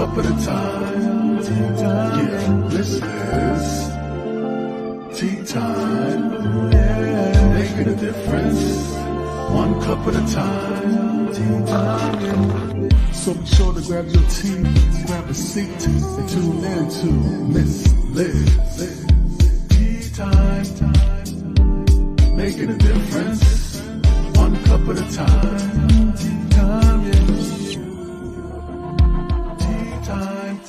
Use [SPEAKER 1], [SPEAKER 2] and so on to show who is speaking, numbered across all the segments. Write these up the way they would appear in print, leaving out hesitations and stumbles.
[SPEAKER 1] cup at a time. Yeah, this is tea time. Yeah, making a difference. One cup at a time. Tea time. So be sure to grab your tea, grab a seat, and tune in to Miss Liz. Tea time. Making a difference. One cup at a time. Tea time, yeah. Tea time.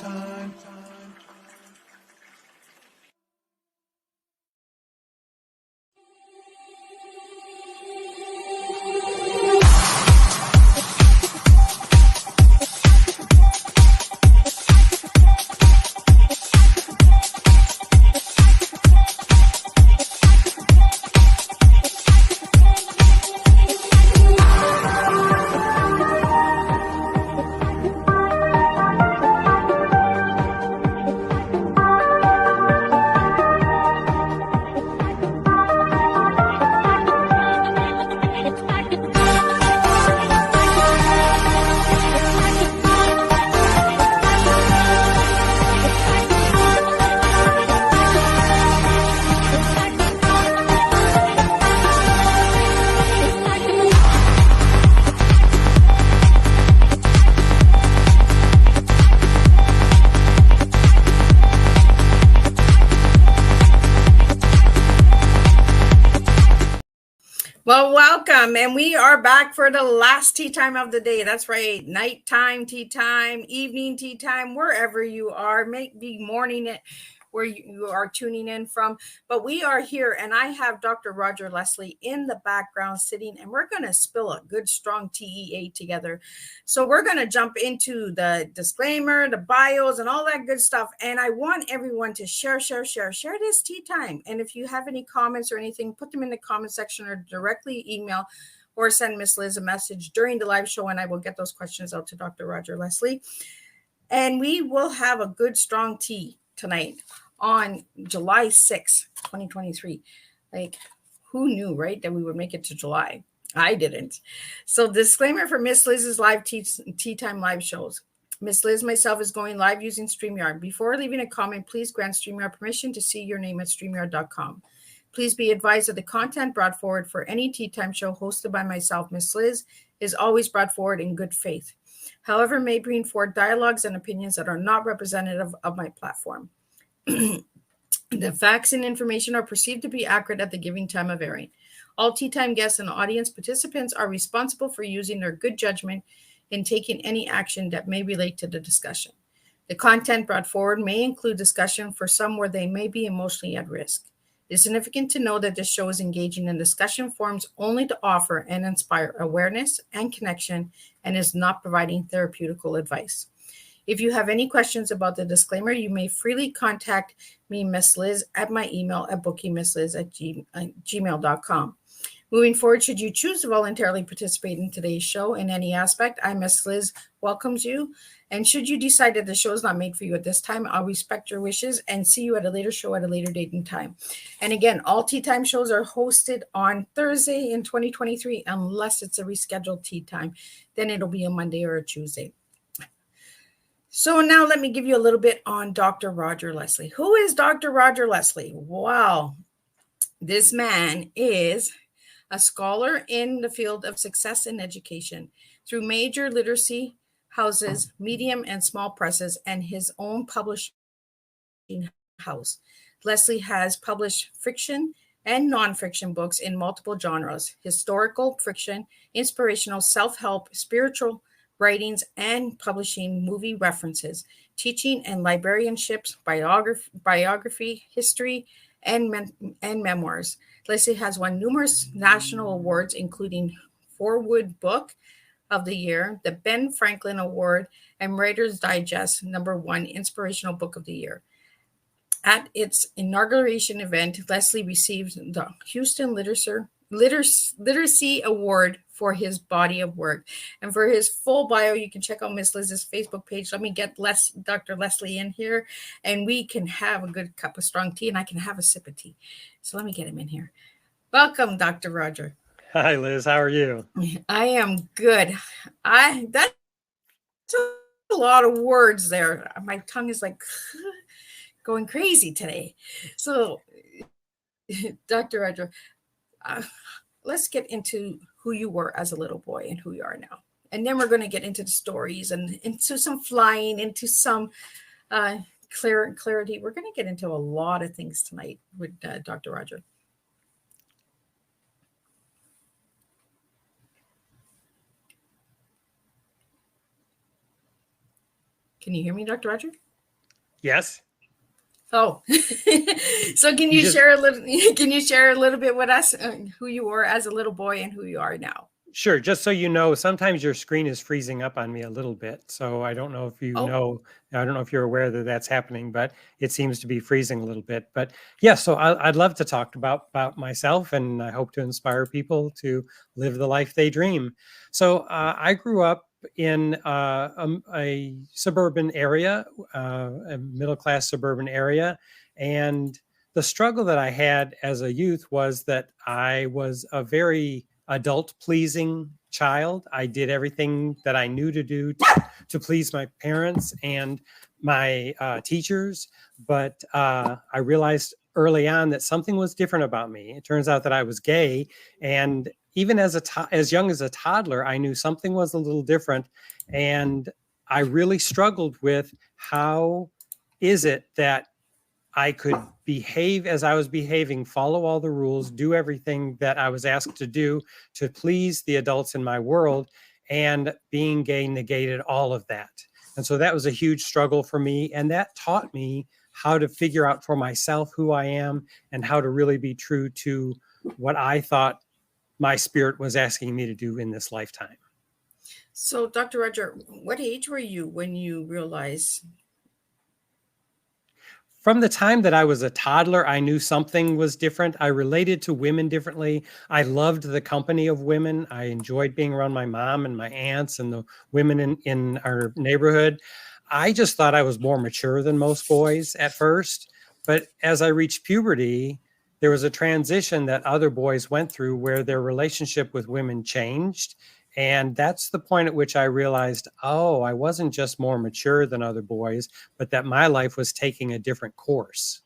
[SPEAKER 2] Well, welcome. And we are back for the last tea time of the day. That's right. Nighttime tea time, evening tea time, wherever you are, maybe morning it where you are tuning in from. But we are here, and I have Dr. Roger Leslie in the background sitting, and we're going to spill a good, strong TEA together. So we're going to jump into the disclaimer, the bios, and all that good stuff. And I want everyone to share this tea time. And if you have any comments or anything, put them in the comment section or directly email or send Miss Liz a message during the live show, and I will get those questions out to Dr. Roger Leslie. And we will have a good, strong tea tonight on July 6th, 2023. Like, who knew, right, that we would make it to July? I didn't. So disclaimer for Miss Liz's live tea time live shows. Miss Liz myself is going live using StreamYard. Before leaving a comment, please grant StreamYard permission to see your name at StreamYard.com. Please be advised that the content brought forward for any tea time show hosted by myself, Miss Liz, is always brought forward in good faith. However, may bring forward dialogues and opinions that are not representative of my platform. The facts and information are perceived to be accurate at the given time of airing. All tea time guests and audience participants are responsible for using their good judgment in taking any action that may relate to the discussion. The content brought forward may include discussion for some where they may be emotionally at risk. It is significant to know that this show is engaging in discussion forums only to offer and inspire awareness and connection and is not providing therapeutical advice. If you have any questions about the disclaimer, you may freely contact me, Miss Liz, at my email at bookingmissliz@gmail.com. Moving forward, should you choose to voluntarily participate in today's show in any aspect, I, Miss Liz, welcomes you. And should you decide that the show is not made for you at this time, I'll respect your wishes and see you at a later show at a later date and time. And again, all tea time shows are hosted on Thursday in 2023, unless it's a rescheduled tea time. Then it'll be a Monday or a Tuesday. So now let me give you a little bit on Dr. Roger Leslie. Who is Dr. Roger Leslie? Wow. This man is a scholar in the field of success in education through major literacy houses, medium and small presses, and his own publishing house. Leslie has published fiction and nonfiction books in multiple genres: historical fiction, inspirational, self-help, spiritual writings, and publishing movie references, teaching and librarianship, biography, history, and memoirs. Leslie has won numerous national awards, including ForeWord Book of the Year, the Ben Franklin Award, and Writer's Digest #1 Inspirational Book of the Year. At its inauguration event, Leslie received the Houston Literacy Award for his body of work. And for his full bio, you can check out Miss Liz's Facebook page. Let me get Dr. Leslie in here, and we can have a good cup of strong tea, and I can have a sip of tea. So let me get him in here. Welcome, Dr. Roger.
[SPEAKER 3] Hi, Liz. How are you?
[SPEAKER 2] I am good. That's a lot of words there. My tongue is like going crazy today. So, Dr. Roger, uh, let's get into who you were as a little boy and who you are now. And then we're going to get into the stories and into some flying, into some clarity. We're going to get into a lot of things tonight with Dr. Roger. Can you hear me, Dr. Roger?
[SPEAKER 3] Yes.
[SPEAKER 2] Oh, so can you share a little? Can you share a little bit with us who you were as a little boy and who you are now?
[SPEAKER 3] Sure. Just so you know, sometimes your screen is freezing up on me a little bit. So I don't know if you know, I don't know if you're aware that that's happening, but it seems to be freezing a little bit. But yeah, so I'd love to talk about myself, and I hope to inspire people to live the life they dream. So I grew up in a suburban area, a middle-class suburban area. And the struggle that I had as a youth was that I was a very adult-pleasing child. I did everything that I knew to do to please my parents and my teachers. But I realized early on that something was different about me. It turns out that I was gay, and even as young as a toddler, I knew something was a little different, and I really struggled with how is it that I could behave as I was behaving, follow all the rules, do everything that I was asked to do to please the adults in my world, and being gay negated all of that. And so that was a huge struggle for me, and that taught me how to figure out for myself who I am and how to really be true to what I thought my spirit was asking me to do in this lifetime.
[SPEAKER 2] So, Dr. Roger, what age were you when you realized?
[SPEAKER 3] From the time that I was a toddler, I knew something was different. I related to women differently. I loved the company of women. I enjoyed being around my mom and my aunts and the women in our neighborhood. I just thought I was more mature than most boys at first. But as I reached puberty, there was a transition that other boys went through where their relationship with women changed. And that's the point at which I realized, oh, I wasn't just more mature than other boys, but that my life was taking a different course.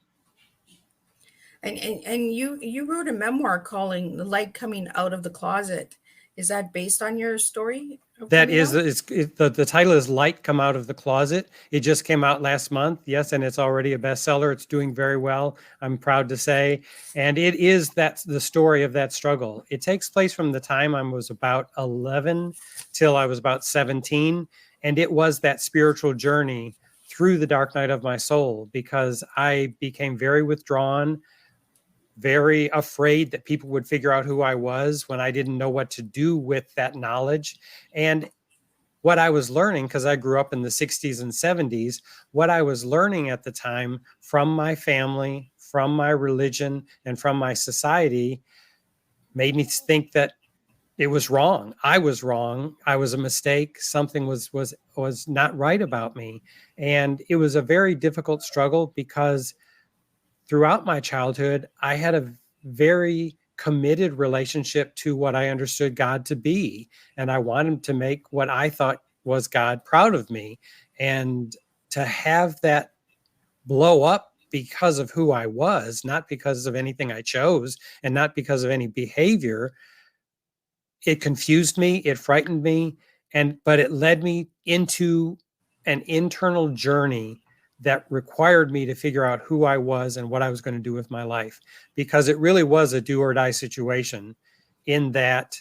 [SPEAKER 2] And you wrote a memoir calling "The Light Coming Out of the Closet." Is that based on your story?
[SPEAKER 3] That is, the title is Light Come Out of the Closet. It just came out last month. Yes, and it's already a bestseller. It's doing very well, I'm proud to say. And it is the story of that struggle. It takes place from the time I was about 11 till I was about 17. And it was that spiritual journey through the dark night of my soul, because I became very withdrawn, very afraid that people would figure out who I was when I didn't know what to do with that knowledge. And what I was learning, because I grew up in the 60s and 70s, what I was learning at the time from my family, from my religion, and from my society made me think that it was wrong. I was wrong. I was a mistake. Something was not right about me. And it was a very difficult struggle, because throughout my childhood, I had a very committed relationship to what I understood God to be. And I wanted to make what I thought was God proud of me. And to have that blow up because of who I was, not because of anything I chose and not because of any behavior, it confused me, it frightened me, but it led me into an internal journey that required me to figure out who I was and what I was going to do with my life, because it really was a do or die situation, in that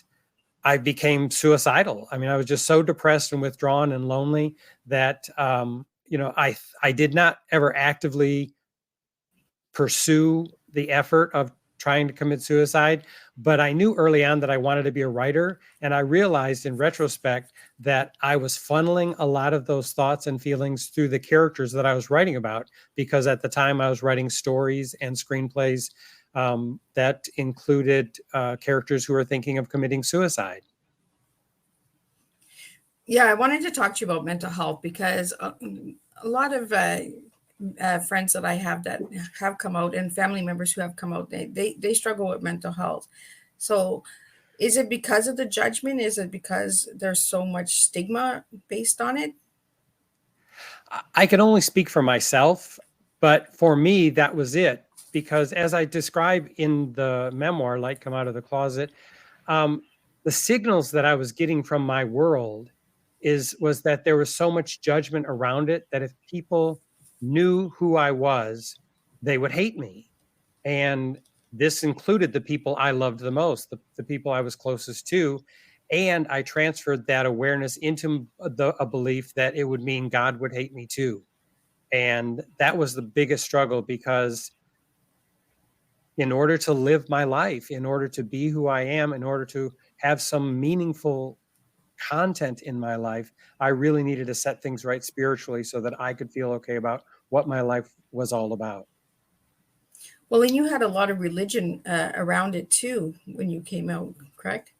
[SPEAKER 3] I became suicidal. I mean, I was just so depressed and withdrawn and lonely that, I did not ever actively pursue the effort of trying to commit suicide, but I knew early on that I wanted to be a writer. And I realized in retrospect that I was funneling a lot of those thoughts and feelings through the characters that I was writing about, because at the time I was writing stories and screenplays that included characters who were thinking of committing suicide.
[SPEAKER 2] Yeah, I wanted to talk to you about mental health, because a lot of friends that I have that have come out, and family members who have come out, they struggle with mental health. So is it because of the judgment? Is it because there's so much stigma based on it?
[SPEAKER 3] I can only speak for myself, but for me, that was it. Because as I describe in the memoir, Light Come Out of the Closet, um, the signals that I was getting from my world was that there was so much judgment around it that if people knew who I was, they would hate me. And this included the people I loved the most, the people I was closest to. And I transferred that awareness into a belief that it would mean God would hate me too. And that was the biggest struggle, because in order to live my life, in order to be who I am, in order to have some meaningful content in my life, I really needed to set things right spiritually so that I could feel okay about what my life was all about.
[SPEAKER 2] Well, and you had a lot of religion around it too when you came out, correct?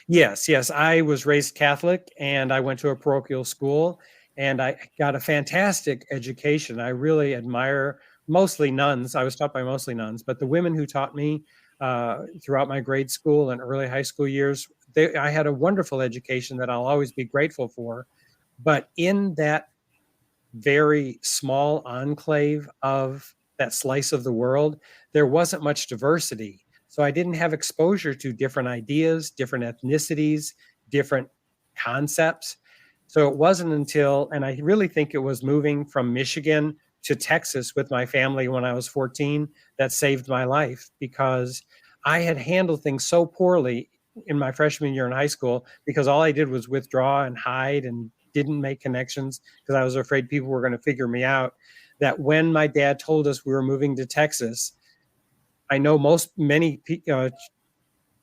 [SPEAKER 3] Yes, yes. I was raised Catholic and I went to a parochial school and I got a fantastic education. I really admire mostly nuns. I was taught by mostly nuns, but the women who taught me throughout my grade school and early high school years, I had a wonderful education that I'll always be grateful for. But in that very small enclave of that slice of the world, there wasn't much diversity. So I didn't have exposure to different ideas, different ethnicities, different concepts. So it wasn't until, and I really think it was moving from Michigan to Texas with my family when I was 14 that saved my life, because I had handled things so poorly in my freshman year in high school because all I did was withdraw and hide and didn't make connections because I was afraid people were going to figure me out. That when my dad told us we were moving to Texas, I know many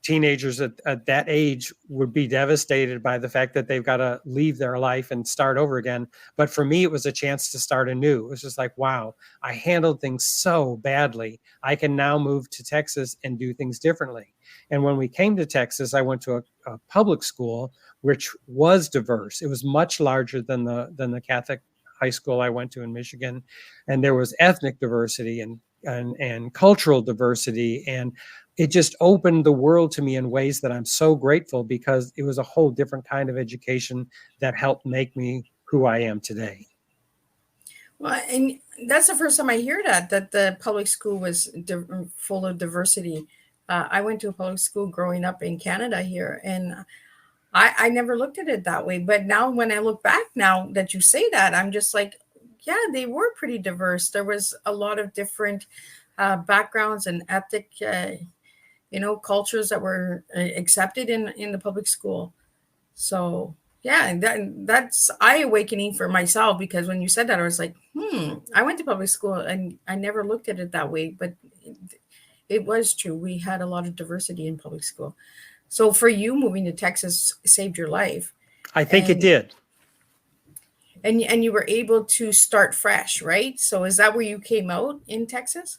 [SPEAKER 3] teenagers at that age would be devastated by the fact that they've got to leave their life and start over again. But for me, it was a chance to start anew. It was just like, wow, I handled things so badly. I can now move to Texas and do things differently. And when we came to Texas, I went to a public school, which was diverse. It was much larger than the Catholic high school I went to in Michigan. And there was ethnic diversity and cultural diversity, and it just opened the world to me in ways that I'm so grateful, because it was a whole different kind of education that helped make me who I am today.
[SPEAKER 2] Well, and that's the first time I hear that the public school was full of diversity. I went to a public school growing up in Canada here, and I never looked at it that way. But now when I look back, now that you say that, I'm just like, yeah, they were pretty diverse. There was a lot of different backgrounds and ethnic cultures that were accepted in the public school. So yeah, that's eye-awakening for myself, because when you said that, I was like, I went to public school and I never looked at it that way, but it was true. We had a lot of diversity in public school. So for you, moving to Texas saved your life.
[SPEAKER 3] I think it did.
[SPEAKER 2] And you were able to start fresh, right? So is that where you came out in Texas?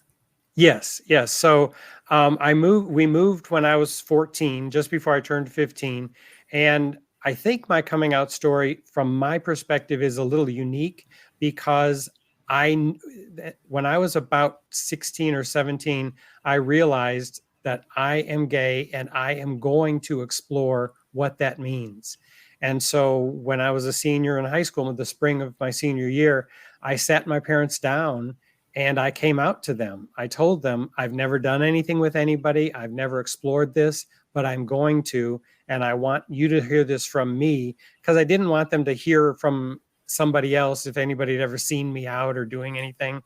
[SPEAKER 3] Yes. So we moved when I was 14, just before I turned 15. And I think my coming out story from my perspective is a little unique, because when I was about 16 or 17, I realized that I am gay and I am going to explore what that means. And so when I was a senior in high school, in the spring of my senior year, I sat my parents down and I came out to them. I told them, I've never done anything with anybody. I've never explored this, but I'm going to. And I want you to hear this from me, because I didn't want them to hear from somebody else if anybody had ever seen me out or doing anything,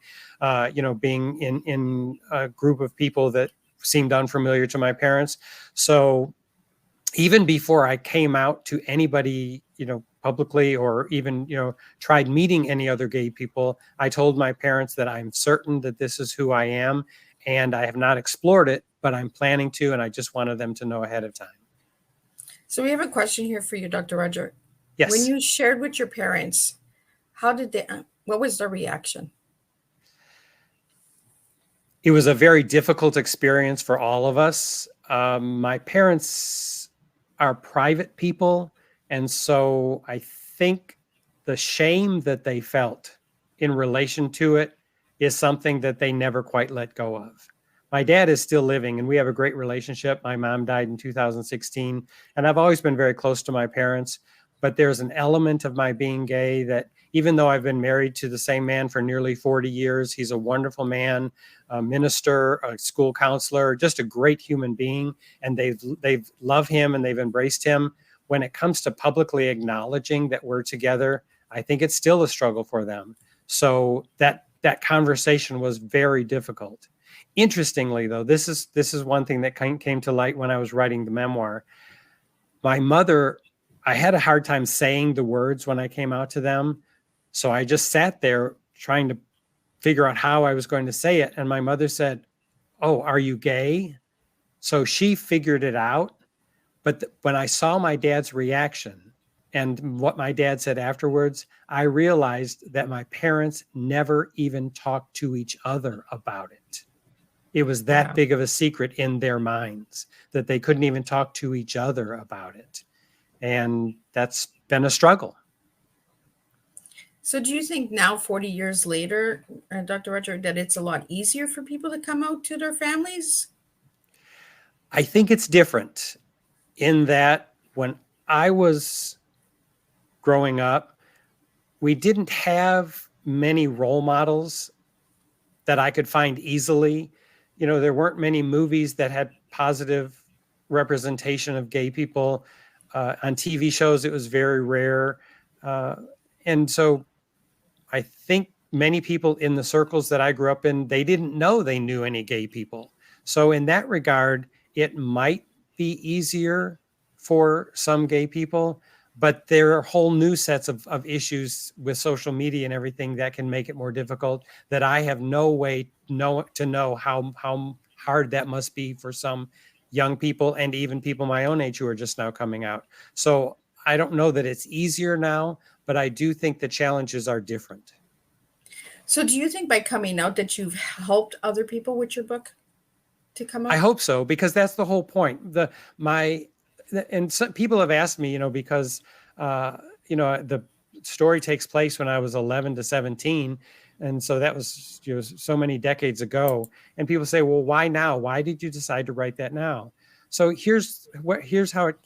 [SPEAKER 3] being in a group of people that seemed unfamiliar to my parents. So even before I came out to anybody, publicly, or even, tried meeting any other gay people, I told my parents that I'm certain that this is who I am, and I have not explored it, but I'm planning to, and I just wanted them to know ahead of time.
[SPEAKER 2] So we have a question here for you, Dr. Roger.
[SPEAKER 3] Yes.
[SPEAKER 2] When you shared with your parents, what was their reaction?
[SPEAKER 3] It was a very difficult experience for all of us. My parents are private people, and so I think the shame that they felt in relation to it is something that they never quite let go of. My dad is still living, and we have a great relationship. My mom died in 2016, and I've always been very close to my parents. but there's an element of my being gay that, even though I've been married to the same man for nearly 40 years, he's a wonderful man, a minister, a school counselor, just a great human being, and they've loved him and they've embraced him. When it comes to publicly acknowledging that we're together, I think it's still a struggle for them. So that conversation was very difficult. Interestingly, though, this is one thing that came to light when I was writing the memoir. My mother, I had a hard time saying the words when I came out to them. So I just sat there trying to figure out how I was going to say it. And my mother said, "Oh, are you gay?" So she figured it out. But when I saw my dad's reaction and what my dad said afterwards, I realized that my parents never even talked to each other about it. It was that big of a secret in their minds that they couldn't even talk to each other about it. And that's been a struggle.
[SPEAKER 2] So do you think now, 40 years later, Dr. Roger, that it's a lot easier for people to come out to their families?
[SPEAKER 3] I think it's different in that when I was growing up, we didn't have many role models that I could find easily. You know, there weren't many movies that had positive representation of gay people. On TV shows, it was very rare. And so I think many people in the circles that I grew up in, they didn't know they knew any gay people. So in that regard, it might be easier for some gay people, but there are whole new sets of issues with social media and everything that can make it more difficult, that I have no way to know how hard that must be for some young people and even people my own age who are just now coming out. So I don't know that it's easier now, but I do think the challenges are different.
[SPEAKER 2] So do you think by coming out that you've helped other people with your book to come out?
[SPEAKER 3] I hope so, because that's the whole point. And some people have asked me, because, the story takes place when I was 11 to 17. And so that was so many decades ago. And people say, well, why now? Why did you decide to write that now? So here's how it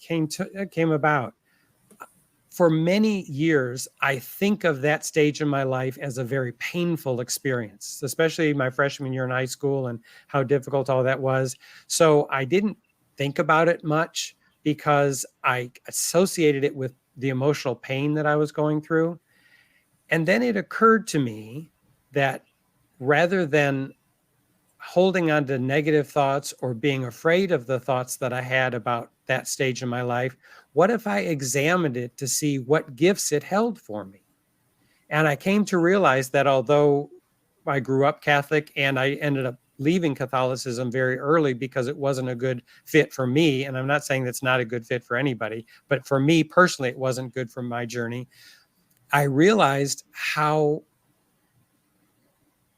[SPEAKER 3] came about. For many years, I think of that stage in my life as a very painful experience, especially my freshman year in high school and how difficult all that was. So I didn't think about it much because I associated it with the emotional pain that I was going through. And then it occurred to me that rather than holding on to negative thoughts or being afraid of the thoughts that I had about that stage in my life, what if I examined it to see what gifts it held for me? And I came to realize that although I grew up Catholic and I ended up leaving Catholicism very early because it wasn't a good fit for me, and I'm not saying that's not a good fit for anybody, but for me personally, it wasn't good for my journey. I realized how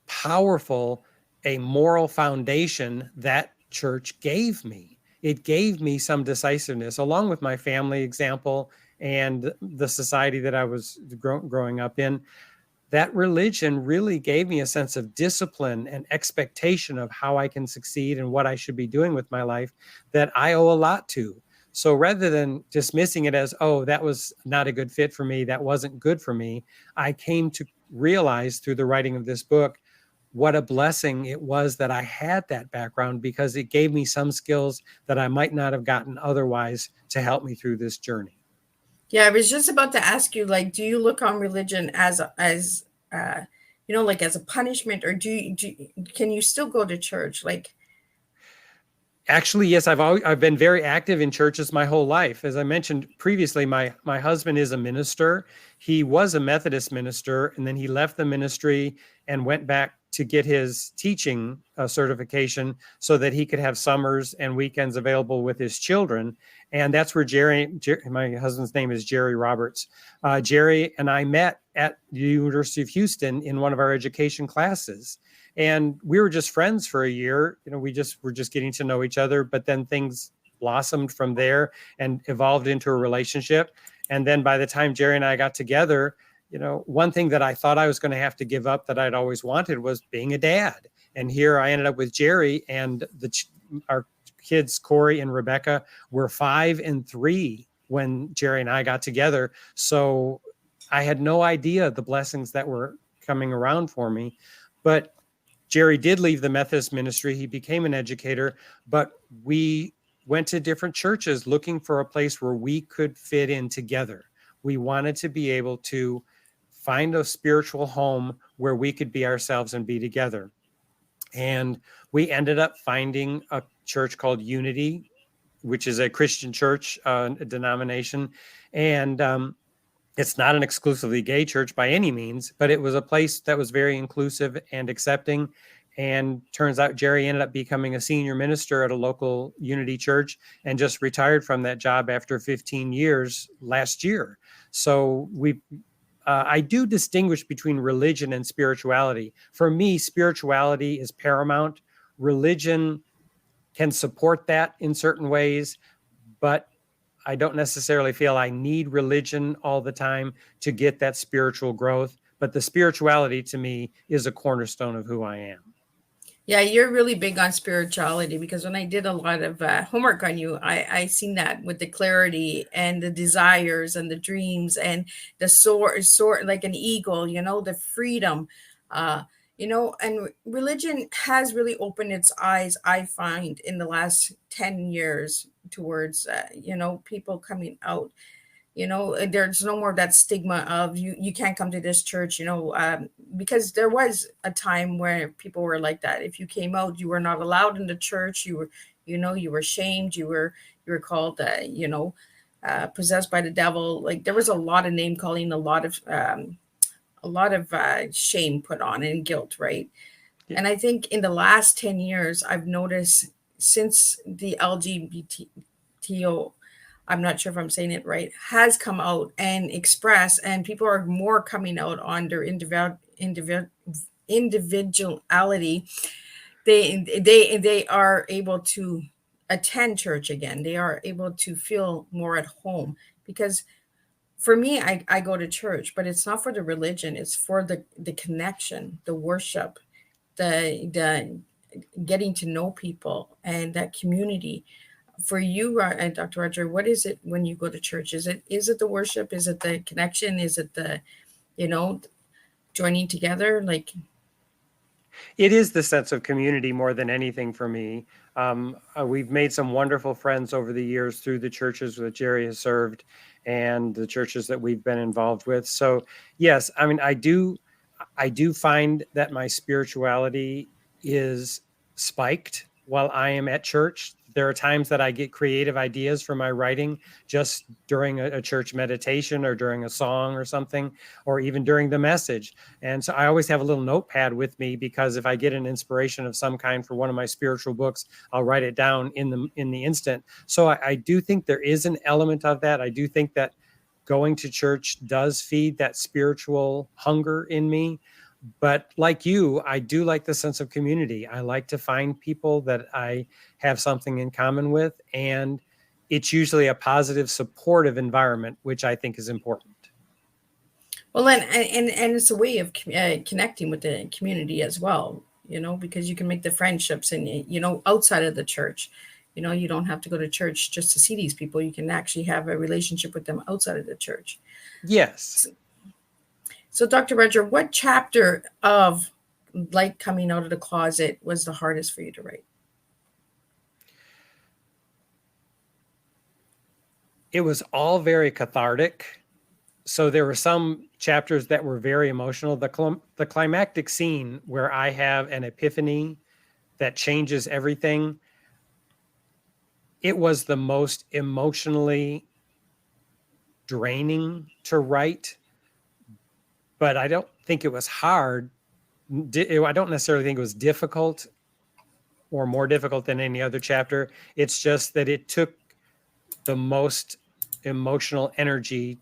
[SPEAKER 3] powerful a moral foundation that church gave me. It gave me some decisiveness, along with my family example and the society that I was growing up in. That religion really gave me a sense of discipline and expectation of how I can succeed and what I should be doing with my life that I owe a lot to. So rather than dismissing it as, oh, that was not a good fit for me, that wasn't good for me, I came to realize through the writing of this book what a blessing it was that I had that background, because it gave me some skills that I might not have gotten otherwise to help me through this journey.
[SPEAKER 2] Yeah, I was just about to ask you, do you look on religion as as a punishment, or can you still go to church?
[SPEAKER 3] Actually, yes, I've been very active in churches my whole life. As I mentioned previously, my husband is a minister. He was a Methodist minister, and then he left the ministry and went back to get his teaching certification so that he could have summers and weekends available with his children. And that's where Jerry, my husband's name is Jerry Roberts. Jerry and I met at the University of Houston in one of our education classes. And we were just friends for a year. We were just getting to know each other, but then things blossomed from there and evolved into a relationship. And then by the time Jerry and I got together, one thing that I thought I was going to have to give up that I'd always wanted was being a dad. And here I ended up with Jerry, and our kids, Corey and Rebecca, were 5 and 3 when Jerry and I got together. So I had no idea the blessings that were coming around for me. But Jerry did leave the Methodist ministry. He became an educator, but we went to different churches looking for a place where we could fit in together. We wanted to be able to find a spiritual home where we could be ourselves and be together. And we ended up finding a church called Unity, which is a Christian church, a denomination. And it's not an exclusively gay church by any means, but it was a place that was very inclusive and accepting. And turns out Jerry ended up becoming a senior minister at a local Unity church and just retired from that job after 15 years last year. So I do distinguish between religion and spirituality. For me, spirituality is paramount. Religion can support that in certain ways, but I don't necessarily feel I need religion all the time to get that spiritual growth. But the spirituality to me is a cornerstone of who I am.
[SPEAKER 2] Yeah, you're really big on spirituality, because when I did a lot of homework on you, I seen that with the clarity and the desires and the dreams and the soar like an eagle, the freedom, and religion has really opened its eyes, I find, in the last 10 years towards, people coming out. There's no more that stigma of you can't come to this church, because there was a time where people were like that. If you came out, you were not allowed in the church. You were, you were shamed. You were called, possessed by the devil. Like, there was a lot of name calling, a lot of shame put on and guilt, right? Yeah. And I think in the last 10 years, I've noticed, since the LGBTO, I'm not sure if I'm saying it right, has come out and expressed, and people are more coming out on their individuality. They are able to attend church again. They are able to feel more at home, because for me, I go to church, but it's not for the religion. It's for the connection, the worship, the getting to know people, and that community. For you, Dr. Roger, what is it when you go to church? Is it the worship? Is it the connection? Is it the, joining together? Like,
[SPEAKER 3] it is the sense of community more than anything for me. We've made some wonderful friends over the years through the churches that Jerry has served and the churches that we've been involved with. So yes, I mean, I do find that my spirituality is spiked while I am at church. There are times that I get creative ideas for my writing just during a church meditation or during a song or something, or even during the message. And so I always have a little notepad with me, because if I get an inspiration of some kind for one of my spiritual books, I'll write it down in the instant. So I do think there is an element of that. I do think that going to church does feed that spiritual hunger in me. But like you, I do like the sense of community. I like to find people that I have something in common with, and it's usually a positive, supportive environment, which I think is important.
[SPEAKER 2] Well, and it's a way of connecting with the community as well, because you can make the friendships and, outside of the church. You don't have to go to church just to see these people. You can actually have a relationship with them outside of the church.
[SPEAKER 3] Yes.
[SPEAKER 2] So, Dr. Roger, what chapter of Light Coming Out of the Closet was the hardest for you to write?
[SPEAKER 3] It was all very cathartic. So there were some chapters that were very emotional. The climactic scene where I have an epiphany that changes everything, it was the most emotionally draining to write. But I don't think it was hard. I don't necessarily think it was difficult or more difficult than any other chapter. It's just that it took the most emotional energy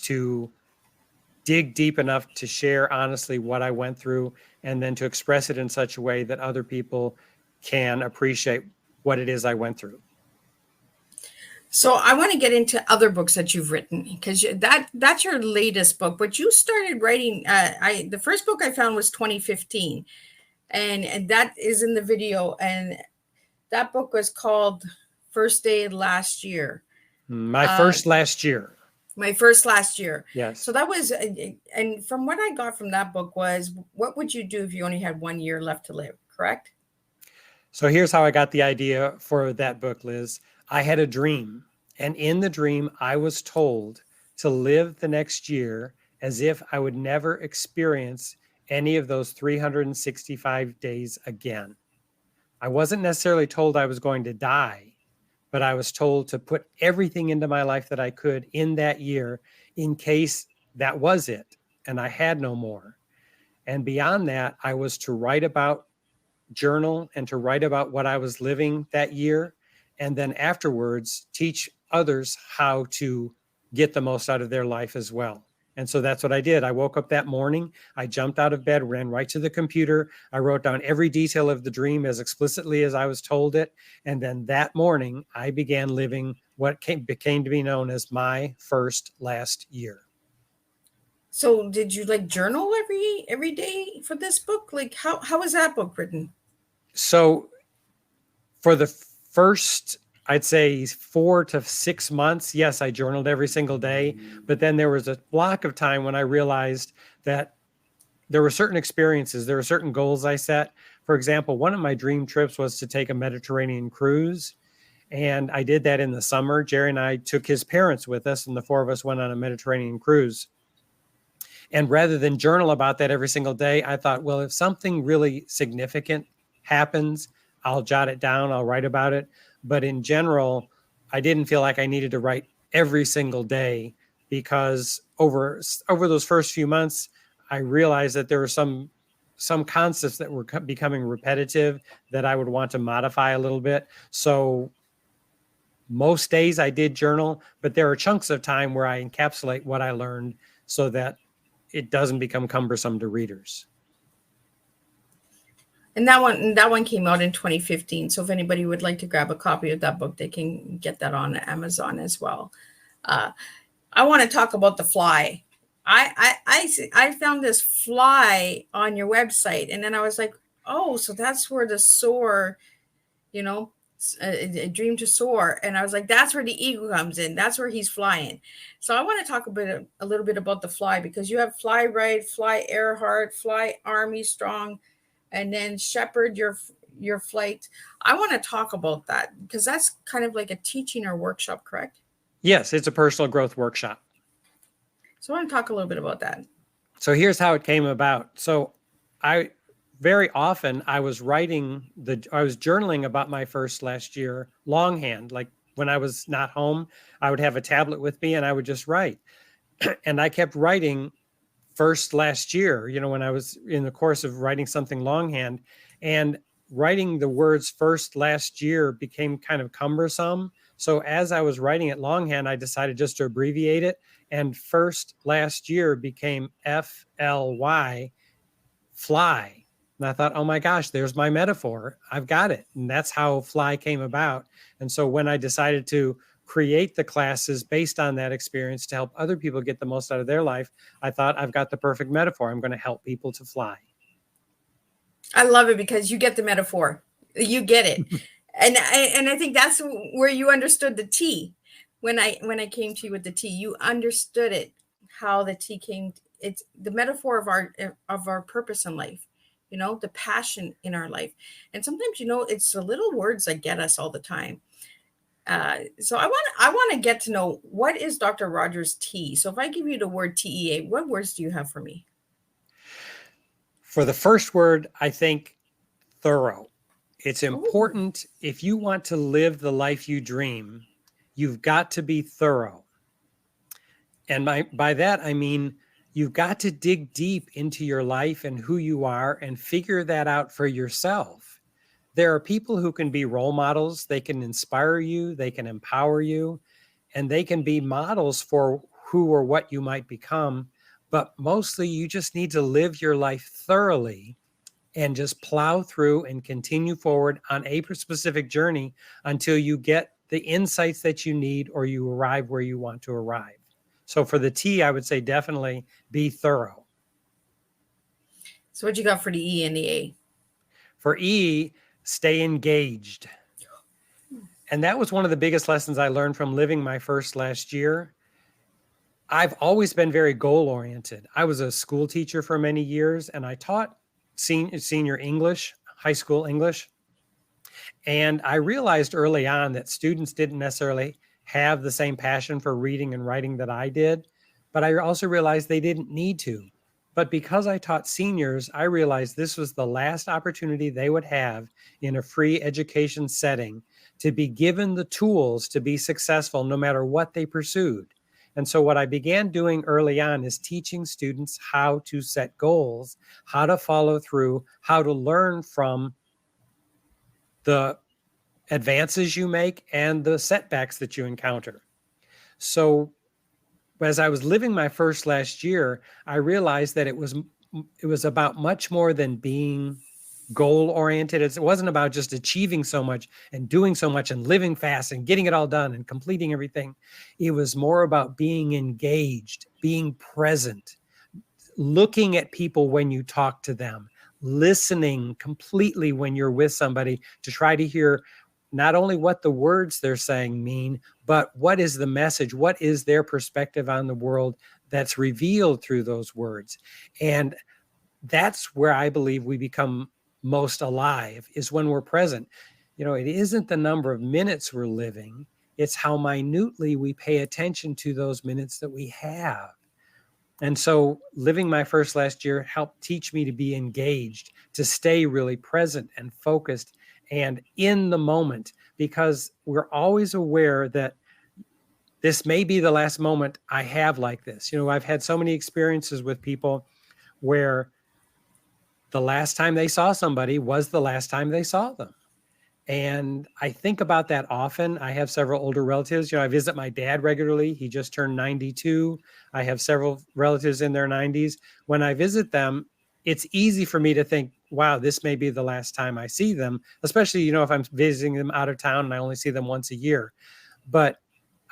[SPEAKER 3] to dig deep enough to share honestly what I went through, and then to express it in such a way that other people can appreciate what it is I went through.
[SPEAKER 2] So I want to get into other books that you've written, because that's your latest book. But you started writing. The first book I found was 2015, and that is in the video. And that book was called First Day Last Year.
[SPEAKER 3] My first last year.
[SPEAKER 2] My first last year.
[SPEAKER 3] Yes.
[SPEAKER 2] So that was, and from what I got from that book was, what would you do if you only had 1 year left to live, correct?
[SPEAKER 3] So here's how I got the idea for that book, Liz. I had a dream, and in the dream, I was told to live the next year as if I would never experience any of those 365 days again. I wasn't necessarily told I was going to die, but I was told to put everything into my life that I could in that year in case that was it and I had no more. And beyond that, I was to write about, journal, and to write about what I was living that year. And then afterwards, teach others how to get the most out of their life as well. And so that's what I did. I woke up that morning, I jumped out of bed, ran right to the computer. I wrote down every detail of the dream as explicitly as I was told it. And then that morning, I began living what became to be known as my first last year.
[SPEAKER 2] So did you like journal every day for this book? Like how was that book written?
[SPEAKER 3] So for the first, I'd say 4 to 6 months, yes, I journaled every single day. But then there was a block of time when I realized that there were certain experiences, there were certain goals I set. For example, one of my dream trips was to take a Mediterranean cruise. And I did that in the summer. Jerry and I took his parents with us, and the 4 of us went on a Mediterranean cruise. And rather than journal about that every single day, I thought, well, if something really significant happens, I'll jot it down, I'll write about it. But in general, I didn't feel like I needed to write every single day, because over those first few months, I realized that there were some concepts that were becoming repetitive that I would want to modify a little bit. So most days I did journal, but there are chunks of time where I encapsulate what I learned so that it doesn't become cumbersome to readers.
[SPEAKER 2] And that one came out in 2015. So if anybody would like to grab a copy of that book, they can get that on Amazon as well. I want to talk about the fly. I found this fly on your website, and then I was like, oh, so that's where the soar, a dream to soar. And I was like, that's where the eagle comes in. That's where he's flying. So I want to talk a little bit about the fly, because you have fly right, fly Earhart, fly Army Strong, and then shepherd your flight. I want to talk about that, because that's kind of like a teaching or workshop, correct?
[SPEAKER 3] Yes, it's a personal growth workshop.
[SPEAKER 2] So I want to talk a little bit about that.
[SPEAKER 3] So here's how it came about. So very often I was journaling about my first last year longhand. Like when I was not home, I would have a tablet with me and I would just write. And I kept writing first last year, when I was in the course of writing something longhand, and writing the words first last year became kind of cumbersome. So as I was writing it longhand, I decided just to abbreviate it, and first last year became FLY, fly. And I thought, oh my gosh, there's my metaphor. I've got it. And that's how fly came about. And so when I decided to create the classes based on that experience to help other people get the most out of their life, I thought, I've got the perfect metaphor. I'm going to help people to fly.
[SPEAKER 2] I love it, because you get the metaphor. You get it. And I think that's where you understood the T. When I came to you with the T, you understood it, how the T came. It's the metaphor of our purpose in life, the passion in our life. And sometimes, it's the little words that get us all the time. So I want to get to know, what is Dr. Rogers' T? So if I give you the word TEA, what words do you have for me? For
[SPEAKER 3] the first word, I think thorough. It's important. If you want to live the life you dream, you've got to be thorough. And by that, I mean, you've got to dig deep into your life and who you are and figure that out for yourself. There are people who can be role models. They can inspire you. They can empower you. And they can be models for who or what you might become. But mostly, you just need to live your life thoroughly and just plow through and continue forward on a specific journey until you get the insights that you need or you arrive where you want to arrive. So for the T, I would say definitely be thorough.
[SPEAKER 2] So what you got for the E and the A?
[SPEAKER 3] For E, stay engaged. And that was one of the biggest lessons I learned from living my first last year. I've always been very goal oriented. I was a school teacher for many years, and I taught senior English, high school English. And I realized early on that students didn't necessarily have the same passion for reading and writing that I did, but I also realized they didn't need to. But because I taught seniors, I realized this was the last opportunity they would have in a free education setting to be given the tools to be successful no matter what they pursued. And so what I began doing early on is teaching students how to set goals, how to follow through, how to learn from the advances you make and the setbacks that you encounter. So as I was living my first last year, I realized that it was about much more than being goal oriented. It wasn't about just achieving so much and doing so much and living fast and getting it all done and completing everything. It was more about being engaged, being present, looking at people when you talk to them, listening completely when you're with somebody to try to hear not only what the words they're saying mean, but what is the message? What is their perspective on the world that's revealed through those words? And that's where I believe we become most alive, is when we're present. You know, it isn't the number of minutes we're living, it's how minutely we pay attention to those minutes that we have. And so living my first last year helped teach me to be engaged, to stay really present and focused and in the moment, because we're always aware that this may be the last moment I have like this. You know, I've had so many experiences with people where the last time they saw somebody was the last time they saw them. And I think about that often. I have several older relatives. You know, I visit my dad regularly. He just turned 92. I have several relatives in their 90s. When I visit them, it's easy for me to think, wow, this may be the last time I see them, especially, you know, if I'm visiting them out of town and I only see them once a year. But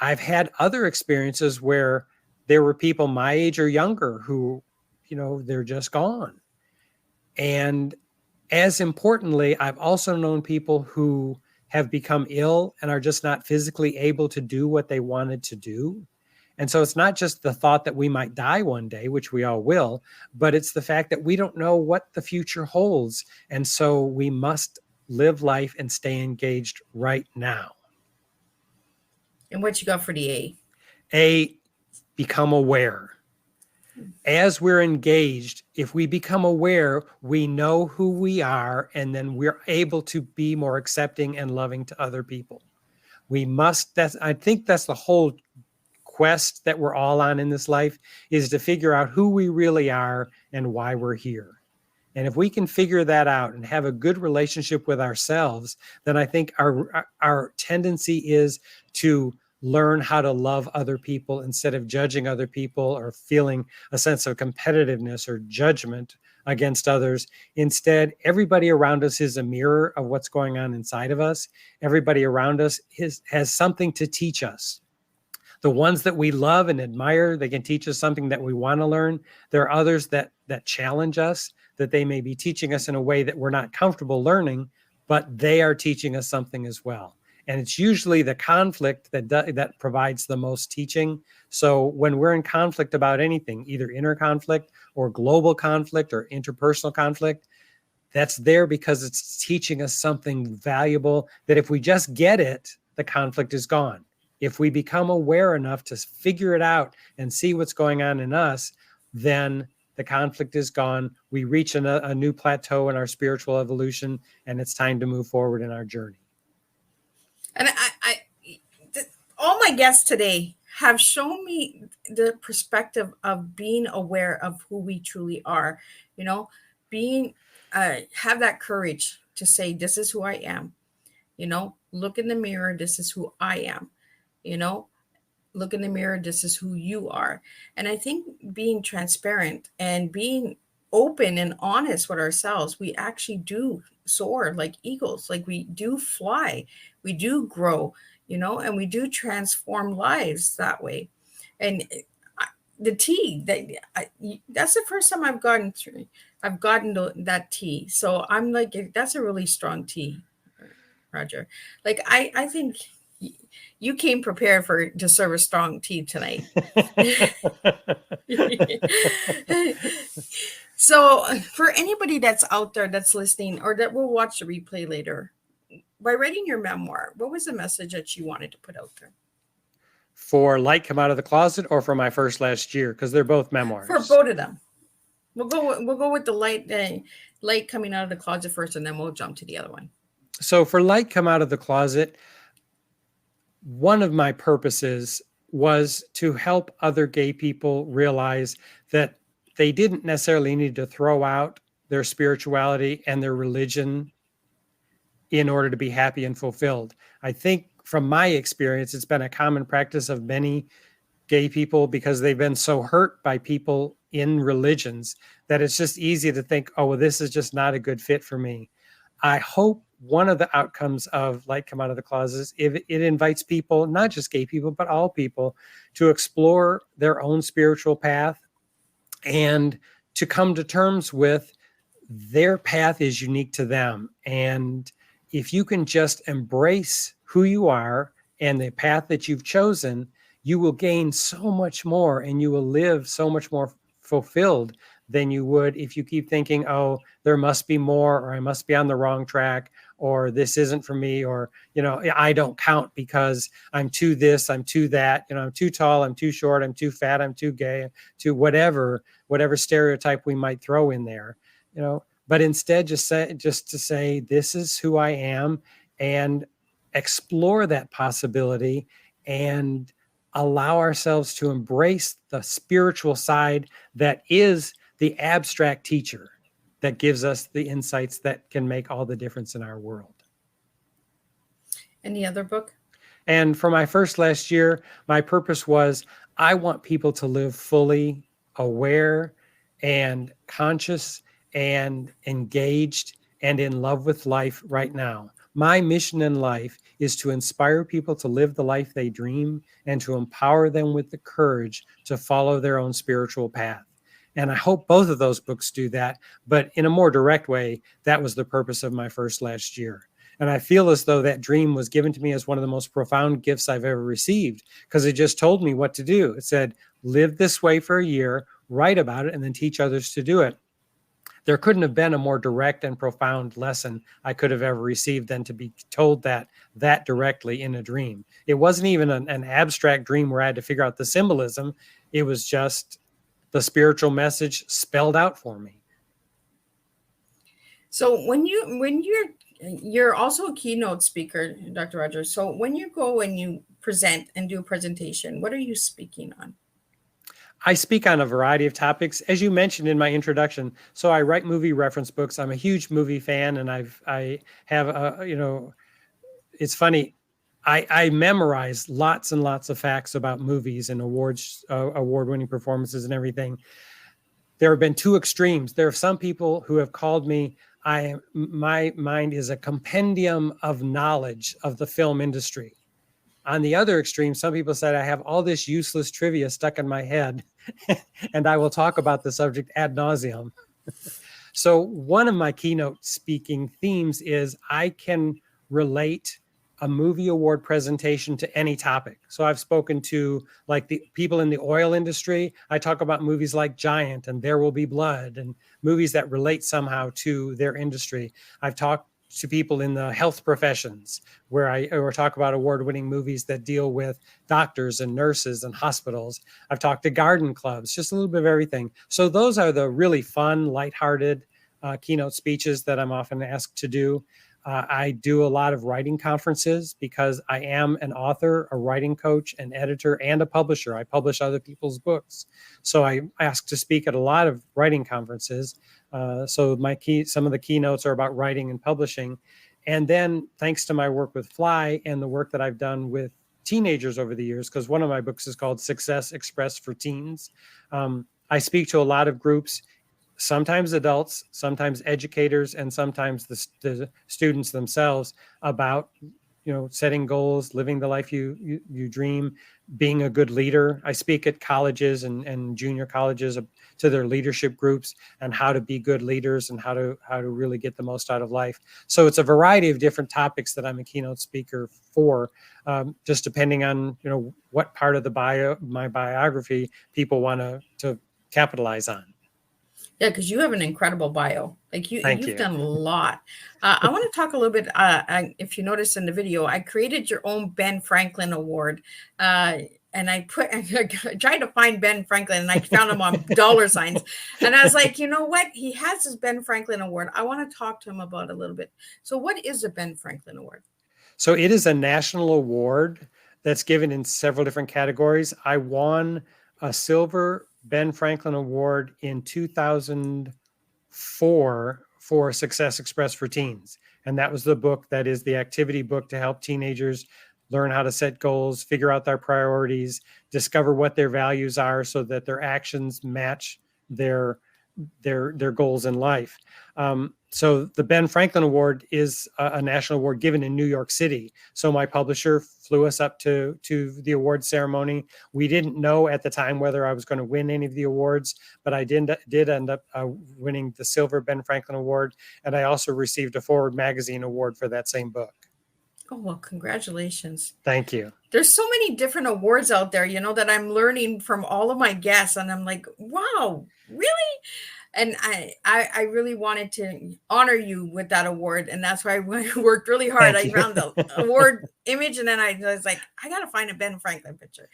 [SPEAKER 3] I've had other experiences where there were people my age or younger who, you know, they're just gone. And as importantly, I've also known people who have become ill and are just not physically able to do what they wanted to do. And so it's not just the thought that we might die one day, which we all will, but it's the fact that we don't know what the future holds. And so we must live life and stay engaged right now.
[SPEAKER 2] And what you got for the A?
[SPEAKER 3] A, become aware. As we're engaged, if we become aware, we know who we are, and then we're able to be more accepting and loving to other people. I think that's the whole quest that we're all on in this life, is to figure out who we really are and why we're here. And if we can figure that out and have a good relationship with ourselves, then I think our tendency is to learn how to love other people instead of judging other people or feeling a sense of competitiveness or judgment against others. Instead, everybody around us is a mirror of what's going on inside of us. Everybody around us has something to teach us. The ones that we love and admire, they can teach us something that we want to learn. There are others that challenge us, that they may be teaching us in a way that we're not comfortable learning, but they are teaching us something as well. And it's usually the conflict that provides the most teaching. So when we're in conflict about anything, either inner conflict or global conflict or interpersonal conflict, that's there because it's teaching us something valuable that if we just get it, the conflict is gone. If we become aware enough to figure it out and see what's going on in us, then the conflict is gone. We reach a new plateau in our spiritual evolution, and it's time to move forward in our journey.
[SPEAKER 2] And all my guests today have shown me the perspective of being aware of who we truly are. You know, have that courage to say, this is who I am. You know, look in the mirror, this is who I am. You know, look in the mirror, this is who you are. And I think being transparent and being open and honest with ourselves, we actually do soar like eagles, like we do fly, we do grow, you know, and we do transform lives that way. And the tea, that's the first time I've gotten that tea. So I'm like, that's a really strong tea. Roger. Like I think you came prepared to serve a strong tea tonight. So for anybody that's out there that's listening or that will watch the replay later, by writing your memoir, what was the message that you wanted to put out there?
[SPEAKER 3] For Light Come Out of the Closet or for My First Last Year? Because they're both memoirs.
[SPEAKER 2] For both of them. We'll go with the light coming out of the closet first, and then we'll jump to the other one.
[SPEAKER 3] So for Light Come Out of the Closet, one of my purposes was to help other gay people realize that they didn't necessarily need to throw out their spirituality and their religion in order to be happy and fulfilled. I think from my experience, it's been a common practice of many gay people because they've been so hurt by people in religions that it's just easy to think, oh, well, this is just not a good fit for me. I hope one of the outcomes of Light Come Out of the Closet is it invites people, not just gay people, but all people, to explore their own spiritual path and to come to terms with their path is unique to them. And if you can just embrace who you are and the path that you've chosen, you will gain so much more and you will live so much more fulfilled than you would if you keep thinking, oh, there must be more, or I must be on the wrong track, or this isn't for me, or, I don't count because I'm too this, I'm too that, I'm too tall, I'm too short, I'm too fat, I'm too gay, too whatever stereotype we might throw in there, but instead just to say, this is who I am, and explore that possibility and allow ourselves to embrace the spiritual side that is the abstract teacher that gives us the insights that can make all the difference in our world.
[SPEAKER 2] Any other book?
[SPEAKER 3] And for My First Last Year, my purpose was I want people to live fully aware and conscious and engaged and in love with life right now. My mission in life is to inspire people to live the life they dream and to empower them with the courage to follow their own spiritual path. And I hope both of those books do that, but in a more direct way, that was the purpose of My First Last Year. And I feel as though that dream was given to me as one of the most profound gifts I've ever received, because it just told me what to do. It said, live this way for a year, write about it, and then teach others to do it. There couldn't have been a more direct and profound lesson I could have ever received than to be told that directly in a dream. It wasn't even an abstract dream where I had to figure out the symbolism. It was just the spiritual message spelled out for me.
[SPEAKER 2] So when you're also a keynote speaker, Dr. Rogers. So when you go and you present and do a presentation, what are you speaking on?
[SPEAKER 3] I speak on a variety of topics, as you mentioned in my introduction. So I write movie reference books. I'm a huge movie fan, and I have it's funny. I memorize lots and lots of facts about movies and award-winning performances and everything. There have been two extremes. There are some people who have called me, my mind is a compendium of knowledge of the film industry. On the other extreme, some people said I have all this useless trivia stuck in my head and I will talk about the subject ad nauseum. So one of my keynote speaking themes is I can relate a movie award presentation to any topic. So I've spoken to like the people in the oil industry. I talk about movies like Giant and There Will Be Blood and movies that relate somehow to their industry. I've talked to people in the health professions where I talk about award-winning movies that deal with doctors and nurses and hospitals. I've talked to garden clubs, just a little bit of everything. So those are the really fun, lighthearted keynote speeches that I'm often asked to do. I do a lot of writing conferences because I am an author, a writing coach, an editor, and a publisher. I publish other people's books. So I ask to speak at a lot of writing conferences. So some of the keynotes are about writing and publishing. And then thanks to my work with Fly and the work that I've done with teenagers over the years, because one of my books is called Success Expressed for Teens. I speak to a lot of groups, sometimes adults, sometimes educators, and sometimes the students themselves about setting goals, living the life you dream, being a good leader. I speak at colleges and junior colleges to their leadership groups and how to be good leaders and how to really get the most out of life. So it's a variety of different topics that I'm a keynote speaker for, just depending on what part of my biography people want to capitalize on.
[SPEAKER 2] Yeah, because you have an incredible bio. Like
[SPEAKER 3] Thank
[SPEAKER 2] you've
[SPEAKER 3] you.
[SPEAKER 2] done a lot. I want to talk a little bit. If you notice in the video, I created your own Ben Franklin Award, and I tried to find Ben Franklin, and I found him on dollar signs. And I was like, you know what? He has his Ben Franklin Award. I want to talk to him about it a little bit. So, what is the Ben Franklin Award?
[SPEAKER 3] So it is a national award that's given in several different categories. I won a silver Ben Franklin Award in 2004 for Success Express for Teens. And that was the book that is the activity book to help teenagers learn how to set goals, figure out their priorities, discover what their values are so that their actions match their goals in life. So the Ben Franklin Award is a national award given in New York City. So my publisher flew us up to the award ceremony. We didn't know at the time whether I was going to win any of the awards, but I did end up winning the silver Ben Franklin Award. And I also received a ForeWord Magazine award for that same book.
[SPEAKER 2] Oh, well, congratulations.
[SPEAKER 3] Thank you.
[SPEAKER 2] There's so many different awards out there, that I'm learning from all of my guests. And I'm like, wow, really? And I really wanted to honor you with that award. And that's why I worked really hard. I found the award image, and then I was like, I got to find a Ben Franklin picture.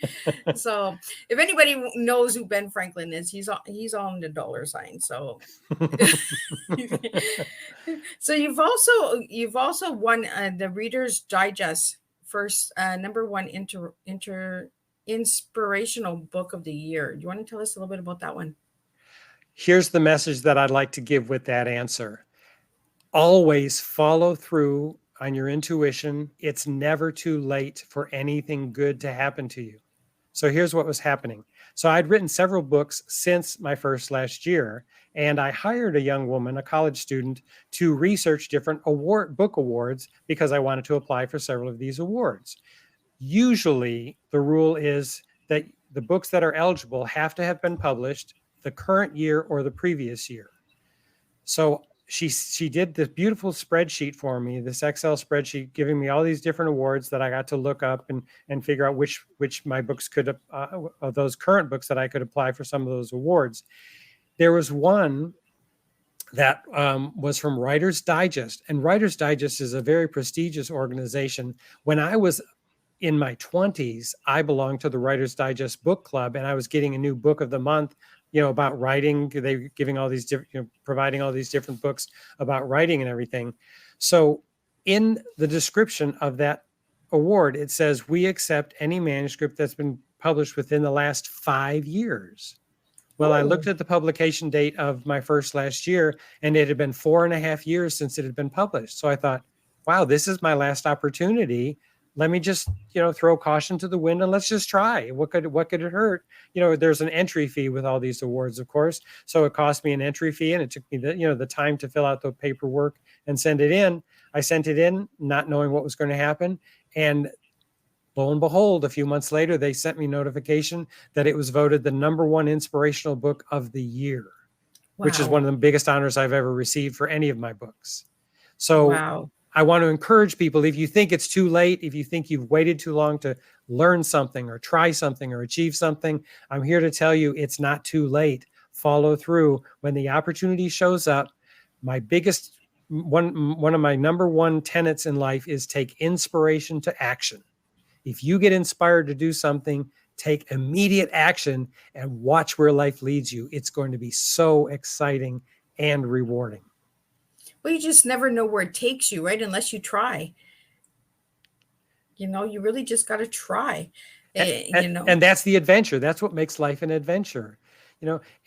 [SPEAKER 2] So if anybody knows who Ben Franklin is, he's on the dollar sign. So, so you've also won the Reader's Digest first #1 inspirational book of the year. Do you want to tell us a little bit about that one?
[SPEAKER 3] Here's the message that I'd like to give with that answer. Always follow through on your intuition. It's never too late for anything good to happen to you. So here's what was happening. So I'd written several books since my first last year, and I hired a young woman, a college student, to research different book awards because I wanted to apply for several of these awards. Usually the rule is that the books that are eligible have to have been published the current year or the previous year. So she did this beautiful spreadsheet for me, this Excel spreadsheet, giving me all these different awards that I got to look up and figure out which my books could, of those current books that I could apply for some of those awards. There was one that was from Writer's Digest, and Writer's Digest is a very prestigious organization. When I was in my 20s, I belonged to the Writer's Digest book club, and I was getting a new book of the month, about writing. They were giving all these different, providing all these different books about writing and everything. So in the description of that award, it says, we accept any manuscript that's been published within the last 5 years. Well, I looked at the publication date of my first last year, and it had been 4.5 years since it had been published. So I thought, wow, this is my last opportunity. Let me just, throw caution to the wind and let's just try. What could it hurt? There's an entry fee with all these awards, of course. So it cost me an entry fee, and it took me the time to fill out the paperwork and send it in. I sent it in, not knowing what was going to happen. And lo and behold, a few months later, they sent me notification that it was voted the #1 inspirational book of the year, which is one of the biggest honors I've ever received for any of my books. So I want to encourage people, if you think it's too late, if you think you've waited too long to learn something or try something or achieve something, I'm here to tell you it's not too late. Follow through. When the opportunity shows up, my biggest one of my #1 tenets in life is take inspiration to action. If you get inspired to do something, take immediate action and watch where life leads you. It's going to be so exciting and rewarding.
[SPEAKER 2] Well, you just never know where it takes you, right? Unless you try. You really just got to try.
[SPEAKER 3] And that's the adventure. That's what makes life an adventure.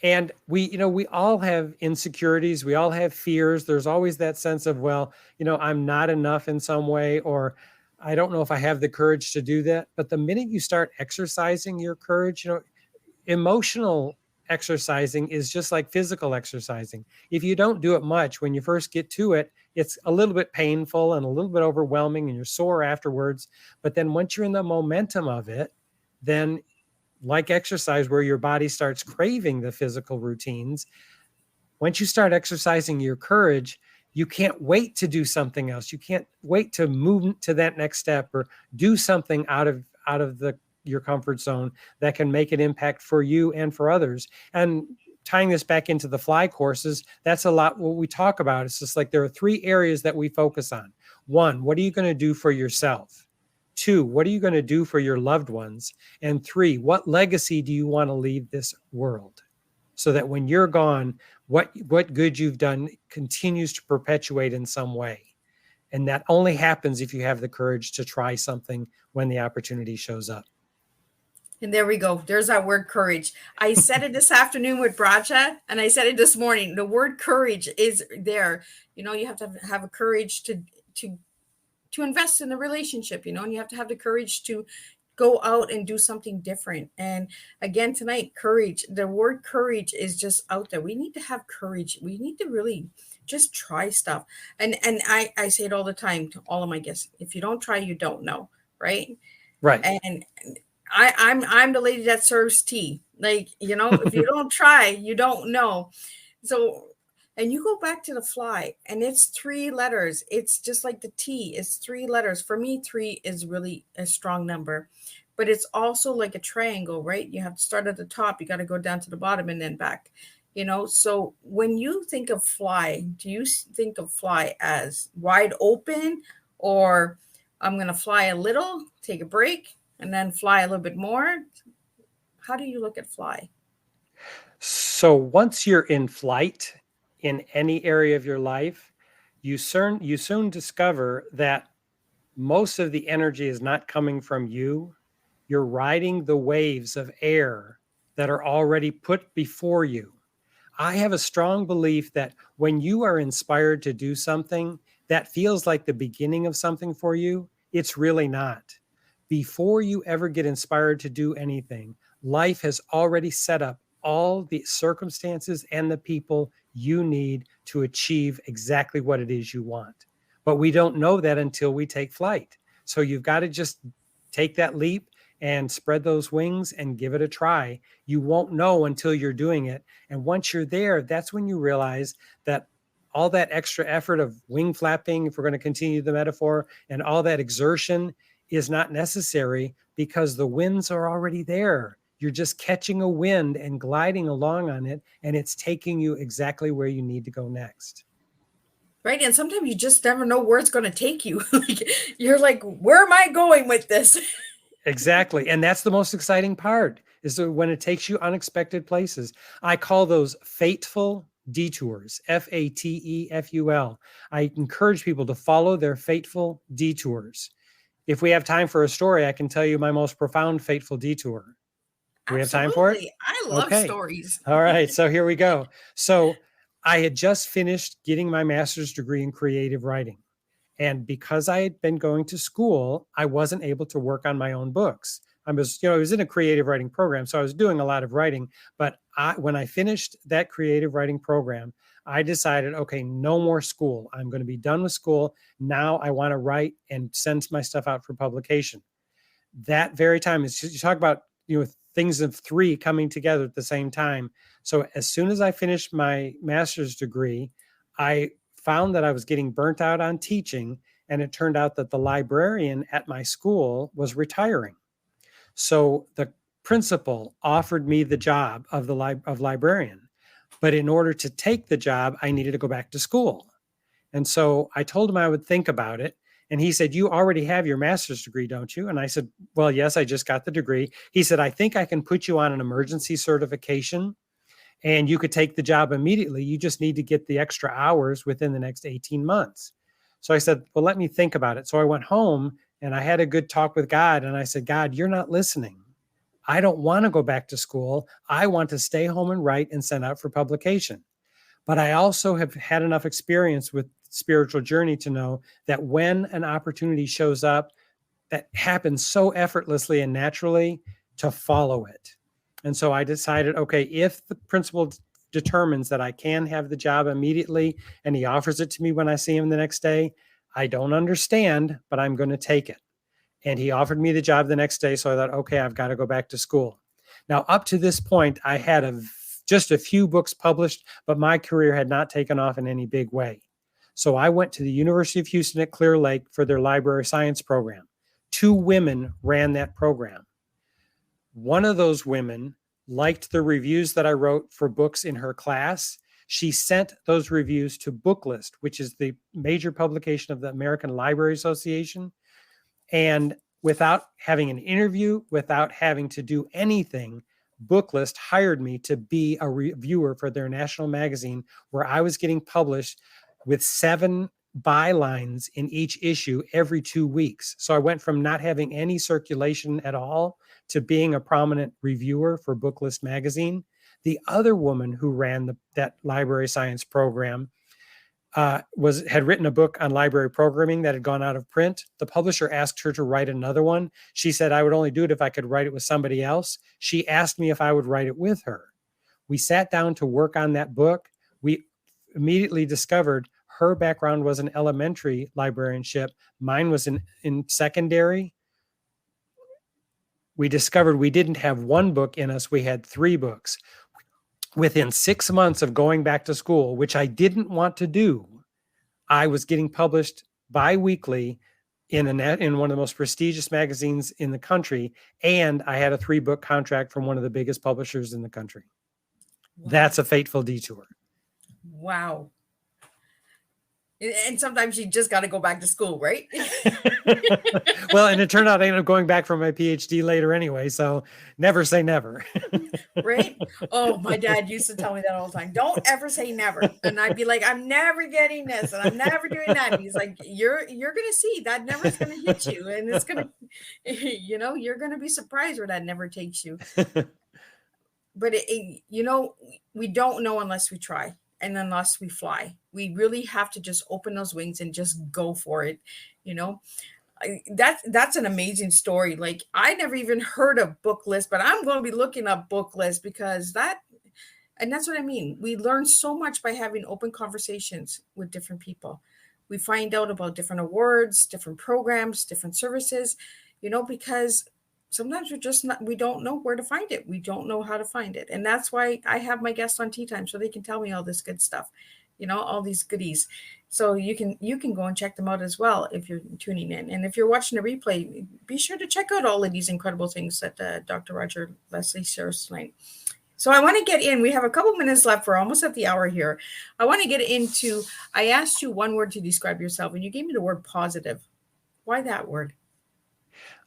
[SPEAKER 3] And we all have insecurities. We all have fears. There's always that sense of, well, I'm not enough in some way, or I don't know if I have the courage to do that. But the minute you start exercising your courage, emotional exercising is just like physical exercising. If you don't do it much, when you first get to it, it's a little bit painful and a little bit overwhelming and you're sore afterwards. But then once you're in the momentum of it, then like exercise, where your body starts craving the physical routines, once you start exercising your courage, you can't wait to do something else. You can't wait to move to that next step or do something out of your comfort zone that can make an impact for you and for others. And tying this back into the fly courses, that's a lot what we talk about. It's just like there are 3 areas that we focus on. 1, what are you going to do for yourself? 2, what are you going to do for your loved ones? And 3, what legacy do you want to leave this world? So that when you're gone, what good you've done continues to perpetuate in some way. And that only happens if you have the courage to try something when the opportunity shows up.
[SPEAKER 2] And there we go. There's that word courage. I said it this afternoon with Bracha, and I said it this morning. The word courage is there. You have to have a courage to invest in a relationship, and you have to have the courage to go out and do something different. And again, tonight, courage, the word courage is just out there. We need to have courage. We need to really just try stuff. And I say it all the time to all of my guests. If you don't try, you don't know. Right.
[SPEAKER 3] Right.
[SPEAKER 2] And I'm the lady that serves tea. Like, if you don't try, you don't know. So, and you go back to the fly and it's 3 letters. It's just like the T, it's 3 letters. For me, 3 is really a strong number, but it's also like a triangle, right? You have to start at the top. You got to go down to the bottom and then back, So when you think of fly, do you think of fly as wide open, or I'm going to fly a little, take a break, and then fly a little bit more? How do you look at fly?
[SPEAKER 3] So once you're in flight in any area of your life, you soon discover that most of the energy is not coming from you. You're riding the waves of air that are already put before you. I have a strong belief that when you are inspired to do something that feels like the beginning of something for you, it's really not. Before you ever get inspired to do anything, life has already set up all the circumstances and the people you need to achieve exactly what it is you want. But we don't know that until we take flight. So you've got to just take that leap and spread those wings and give it a try. You won't know until you're doing it. And once you're there, that's when you realize that all that extra effort of wing flapping, if we're going to continue the metaphor, and all that exertion is not necessary because the winds are already there. You're just catching a wind and gliding along on it, and it's taking you exactly where you need to go next.
[SPEAKER 2] Right. And sometimes you just never know where it's going to take you. You're like, where am I going with this?
[SPEAKER 3] Exactly. And that's the most exciting part, is when it takes you unexpected places. I call those fateful detours, FATEFUL. I encourage people to follow their fateful detours. If we have time for a story, I can tell you my most profound fateful detour. Do we have time for it?
[SPEAKER 2] I love stories.
[SPEAKER 3] All right. So here we go. So I had just finished getting my master's degree in creative writing. And because I had been going to school, I wasn't able to work on my own books. I was in a creative writing program, so I was doing a lot of writing. But when I finished that creative writing program, I decided, okay, no more school. I'm going to be done with school. Now I want to write and send my stuff out for publication. That very time, you talk about, things of 3 coming together at the same time. So as soon as I finished my master's degree, I found that I was getting burnt out on teaching, and it turned out that the librarian at my school was retiring. So the principal offered me the job of librarian, but in order to take the job, I needed to go back to school. And so I told him I would think about it. And he said, you already have your master's degree, don't you? And I said, well, yes, I just got the degree. He said, I think I can put you on an emergency certification and you could take the job immediately. You just need to get the extra hours within the next 18 months. So I said, well, let me think about it. So I went home and I had a good talk with God. And I said, God, you're not listening. I don't want to go back to school. I want to stay home and write and send out for publication. But I also have had enough experience with spiritual journey to know that when an opportunity shows up, that happens so effortlessly and naturally, to follow it. And so I decided, okay, if the principal determines that I can have the job immediately and he offers it to me when I see him the next day, I don't understand, but I'm going to take it. And he offered me the job the next day. So I thought, okay, I've got to go back to school. Now, up to this point, I had just a few books published, but my career had not taken off in any big way. So I went to the University of Houston at Clear Lake for their library science program. 2 women ran that program. One of those women liked the reviews that I wrote for books in her class. She sent those reviews to Booklist, which is the major publication of the American Library Association. And without having an interview, without having to do anything, Booklist hired me to be a reviewer for their national magazine, where I was getting published with 7 bylines in each issue every 2 weeks. So I went from not having any circulation at all to being a prominent reviewer for Booklist magazine. The other woman who ran that library science program had written a book on library programming that had gone out of print. The publisher asked her to write another one. She said, I would only do it if I could write it with somebody else. She asked me if I would write it with her. We sat down to work on that book. We immediately discovered her background was in elementary librarianship. Mine was in secondary. We discovered we didn't have 1 book in us. We had 3 books. Within 6 months of going back to school, which I didn't want to do, I was getting published bi-weekly in one of the most prestigious magazines in the country. And I had a 3-book contract from one of the biggest publishers in the country. Wow. That's a fateful detour.
[SPEAKER 2] Wow. And sometimes you just got to go back to school, right?
[SPEAKER 3] Well, and it turned out I ended up going back for my PhD later anyway. So never say never.
[SPEAKER 2] Right? Oh, my dad used to tell me that all the time. Don't ever say never. And I'd be like, I'm never getting this and I'm never doing that. And he's like, you're going to see that never's going to hit you. And it's going to, you're going to be surprised where that never takes you. But, we don't know unless we try. And unless we fly, we really have to just open those wings and just go for it. That's an amazing story. Like, I never even heard of Booklist, but I'm going to be looking up Booklist because that's what I mean. We learn so much by having open conversations with different people. We find out about different awards, different programs, different services, because sometimes we don't know where to find it. We don't know how to find it. And that's why I have my guests on Teatime, so they can tell me all this good stuff, all these goodies. So you can go and check them out as well if you're tuning in. And if you're watching a replay, be sure to check out all of these incredible things that Dr. Roger Leslie shares tonight. So I want to get in. We have a couple minutes left. We're almost at the hour here. I want to get into, I asked you one word to describe yourself, and you gave me the word positive. Why that word?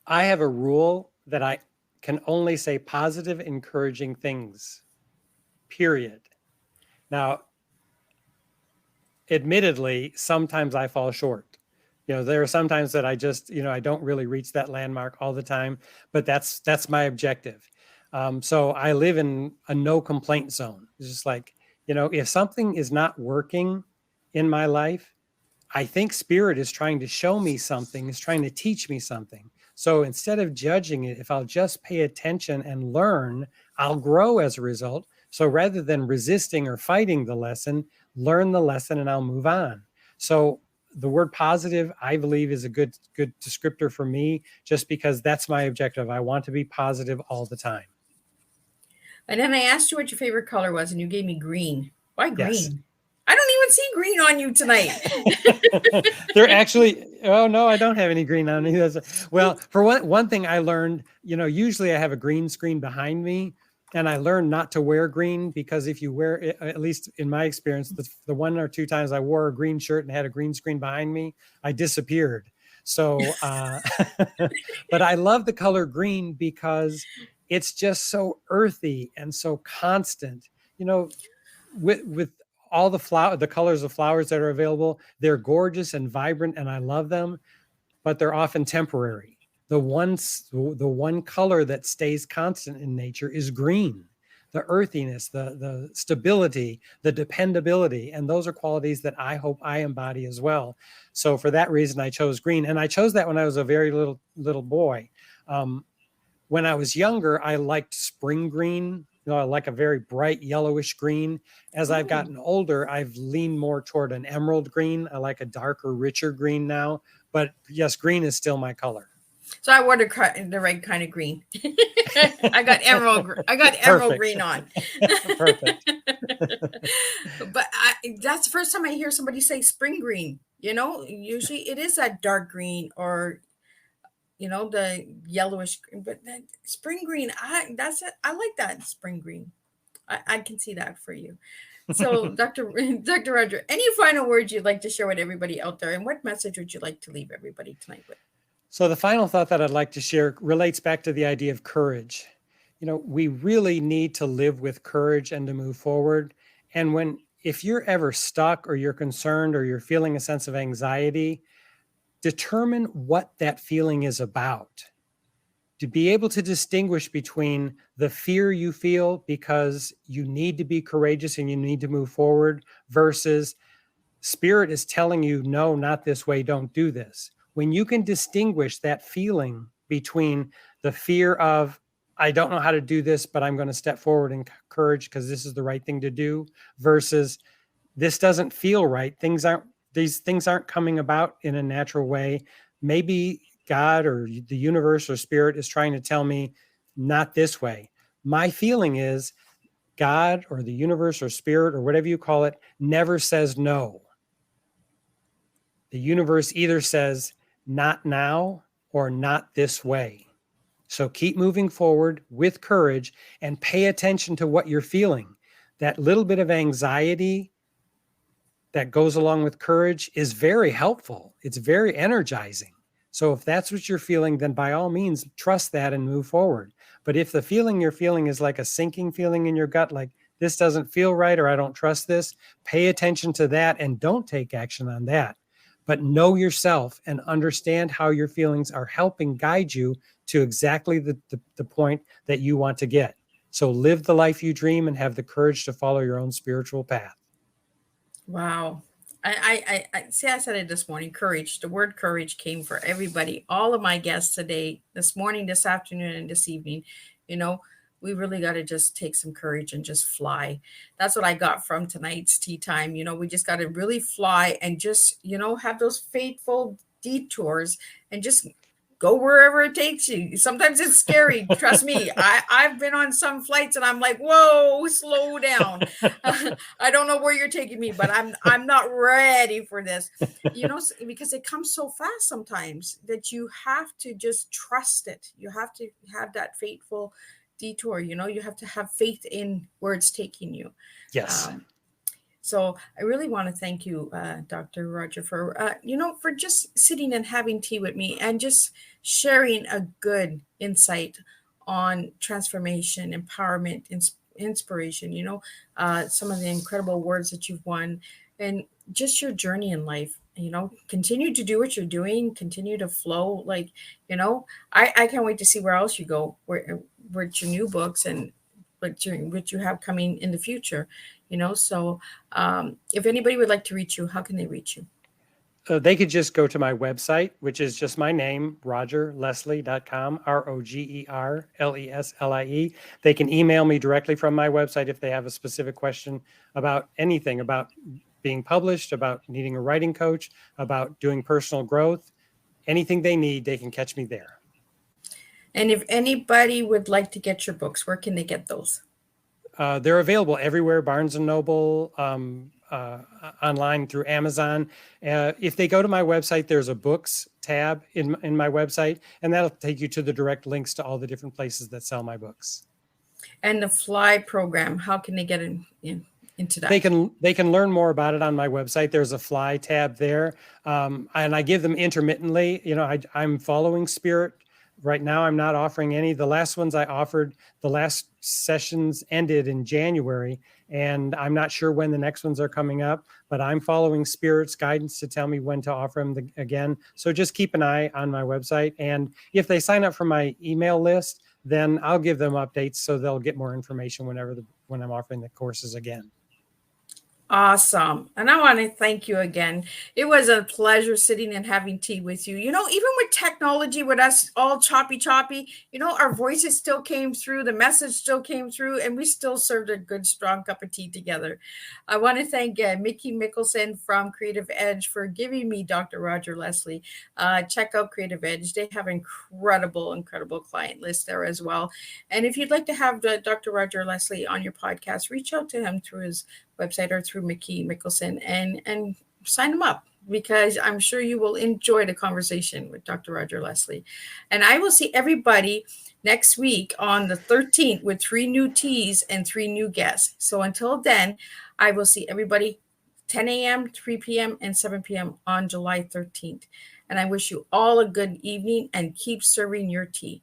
[SPEAKER 3] I have a rule that I can only say positive, encouraging things, period. Now, admittedly, sometimes I fall short. There are sometimes that I just, I don't really reach that landmark all the time, but that's my objective. So I live in a no complaint zone. It's just like, if something is not working in my life, I think Spirit is trying to show me something, is trying to teach me something. So instead of judging it, if I'll just pay attention and learn, I'll grow as a result. So rather than resisting or fighting the lesson, learn the lesson and I'll move on. So the word positive, I believe, is a good descriptor for me, just because that's my objective. I want to be positive all the time.
[SPEAKER 2] And then I asked you what your favorite color was, and you gave me green. Why green?
[SPEAKER 3] Yes.
[SPEAKER 2] I don't even see green on you tonight.
[SPEAKER 3] They're actually, oh no, I don't have any green on me. Well, for one thing I learned, usually I have a green screen behind me, and I learned not to wear green, because if you wear it, at least in my experience, the 1 or 2 times I wore a green shirt and had a green screen behind me, I disappeared. So, but I love the color green because it's just so earthy and so constant, with all the colors of flowers that are available. They're gorgeous and vibrant, and I love them, but they're often temporary. The one color that stays constant in nature is green. The earthiness, the stability, the dependability, and those are qualities that I hope I embody as well. So for that reason, I chose green, and I chose that when I was a very little boy. When I was younger, I liked spring green I like a very bright yellowish green. As I've gotten older, I've leaned more toward an emerald green. I like a darker, richer green now. But yes, green is still my color.
[SPEAKER 2] So I wore the right kind of green. I got emerald green on.
[SPEAKER 3] Perfect.
[SPEAKER 2] But that's the first time I hear somebody say spring green. Usually it is that dark green or the yellowish green, but that spring green, I like that spring green. I can see that for you. So Dr. Roger, any final words you'd like to share with everybody out there, and what message would you like to leave everybody tonight with?
[SPEAKER 3] So the final thought that I'd like to share relates back to the idea of courage. We really need to live with courage and to move forward. And if you're ever stuck or you're concerned or you're feeling a sense of anxiety, determine what that feeling is about. To be able to distinguish between the fear you feel because you need to be courageous and you need to move forward versus Spirit is telling you, no, not this way, don't do this. When you can distinguish that feeling between the fear of, I don't know how to do this, but I'm going to step forward in courage because this is the right thing to do, versus this doesn't feel right. These things aren't coming about in a natural way. Maybe God or the universe or Spirit is trying to tell me not this way. My feeling is God or the universe or Spirit or whatever you call it never says no. The universe either says not now or not this way. So keep moving forward with courage and pay attention to what you're feeling. That little bit of anxiety that goes along with courage is very helpful. It's very energizing. So if that's what you're feeling, then by all means, trust that and move forward. But if the feeling you're feeling is like a sinking feeling in your gut, like this doesn't feel right or I don't trust this, pay attention to that and don't take action on that. But know yourself and understand how your feelings are helping guide you to exactly the point that you want to get. So live the life you dream and have the courage to follow your own spiritual path.
[SPEAKER 2] Wow. I see, I said it this morning, courage. The word courage came for everybody. All of my guests today, this morning, this afternoon, and this evening, we really got to just take some courage and just fly. That's what I got from tonight's tea time. We just got to really fly and just, have those fateful detours and just go wherever it takes you. Sometimes it's scary. Trust me. I've been on some flights and I'm like, whoa, slow down. I don't know where you're taking me, but I'm not ready for this, because it comes so fast sometimes that you have to just trust it. You have to have that fateful detour. You have to have faith in where it's taking you.
[SPEAKER 3] Yes.
[SPEAKER 2] So I really want to thank you, Dr. Roger, for just sitting and having tea with me and just sharing a good insight on transformation, empowerment, inspiration, some of the incredible words that you've won and just your journey in life. Continue to do what you're doing, continue to flow. I can't wait to see where else you go, with your new books and what you have coming in the future. So if anybody would like to reach you, how can they reach you?
[SPEAKER 3] They could just go to my website, which is just my name, rogerleslie.com, ROGERLESLIE. They can email me directly from my website if they have a specific question about anything, about being published, about needing a writing coach, about doing personal growth. Anything they need, they can catch me there.
[SPEAKER 2] And if anybody would like to get your books, where can they get those?
[SPEAKER 3] They're available everywhere, Barnes & Noble, online through Amazon. If they go to my website, there's a books tab in my website, and that'll take you to the direct links to all the different places that sell my books.
[SPEAKER 2] And the Fly program, how can they get into that?
[SPEAKER 3] They can learn more about it on my website. There's a Fly tab there, and I give them intermittently. I'm following Spirit. Right now, I'm not offering any. The last ones I offered, the last sessions ended in January, and I'm not sure when the next ones are coming up, but I'm following Spirit's guidance to tell me when to offer them again. So just keep an eye on my website. And if they sign up for my email list, then I'll give them updates so they'll get more information when I'm offering the courses again.
[SPEAKER 2] Awesome. And I want to thank you again. It was a pleasure sitting and having tea with you. Even with technology, with us all choppy, our voices still came through, the message still came through, and we still served a good, strong cup of tea together. I want to thank Mickey Mickelson from Creative Edge for giving me Dr. Roger Leslie. Check out Creative Edge. They have incredible, incredible client list there as well. And if you'd like to have Dr. Roger Leslie on your podcast, reach out to him through his website or through Mickey Mickelson and sign them up, because I'm sure you will enjoy the conversation with Dr. Roger Leslie. And I will see everybody next week on the 13th with 3 new teas and 3 new guests. So until then, I will see everybody 10 a.m., 3 p.m., and 7 p.m. on July 13th. And I wish you all a good evening and keep serving your tea.